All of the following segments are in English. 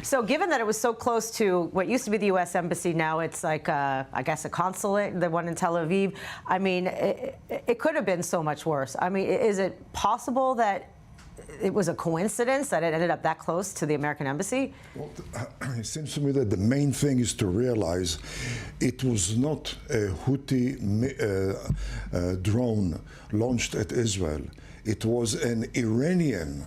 So given that it was so close to what used to be the U.S. Embassy, now it's like, I guess, a consulate, the one in Tel Aviv. I mean, it could have been so much worse. I mean, is it possible that it was a coincidence that it ended up that close to the American embassy? Well, it seems to me that the main thing is to realize it was not a Houthi drone launched at Israel. It was an Iranian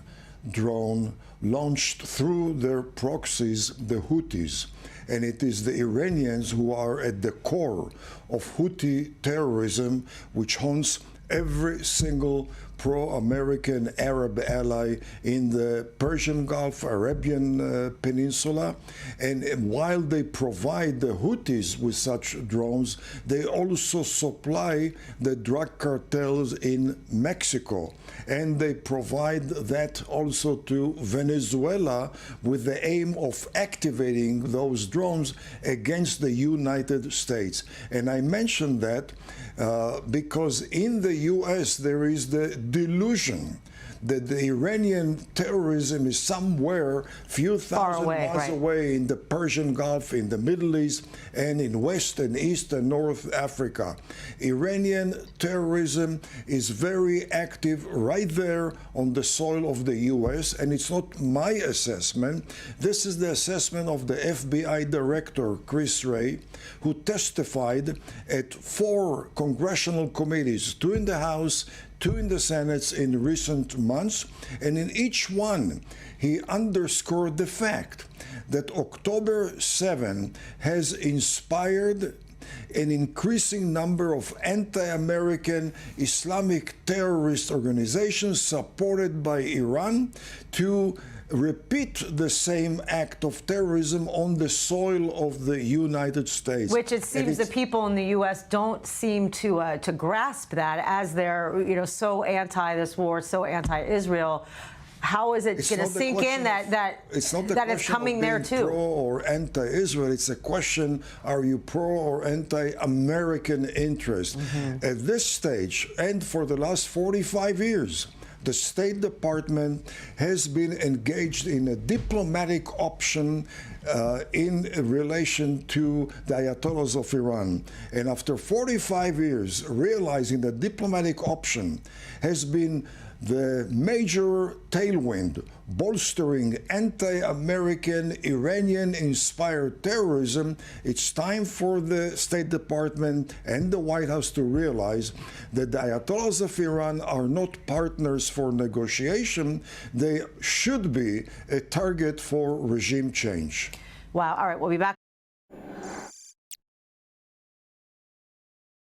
drone launched through their proxies, the Houthis. And it is the Iranians who are at the core of Houthi terrorism, which haunts every single pro-American Arab ally in the Persian Gulf, Arabian Peninsula. And while they provide the Houthis with such drones, they also supply the drug cartels in Mexico. And they provide that also to Venezuela with the aim of activating those drones against the United States. And I mention that because in the U.S. there is the delusion that the Iranian terrorism is somewhere few thousand miles away in the Persian Gulf, in the Middle East, and in West and East and North Africa. Iranian terrorism is very active right there on the soil of the U.S., and it's not my assessment. This is the assessment of the FBI director, Chris Wray, who testified at 4 congressional committees, 2 in the House, 2 in the Senate in recent months, and in each one he underscored the fact that October 7 has inspired an increasing number of anti-American Islamic terrorist organizations supported by Iran to repeat the same act of terrorism on the soil of the United States. Which it seems the people in the U.S. don't seem to grasp that, as they're so anti this war, so anti-Israel. How is it going to sink in that it's coming there too? Pro or anti-Israel, it's a question: are you pro or anti-American interest? At this stage, and for the last 45 years, the State Department has been engaged in a diplomatic option in relation to the Ayatollahs of Iran. And after 45 years, realizing the diplomatic option has been the major tailwind bolstering anti-American, Iranian-inspired terrorism, it's time for the State Department and the White House to realize that the Ayatollahs of Iran are not partners for negotiation. They should be a target for regime change. Wow. All right, we'll be back.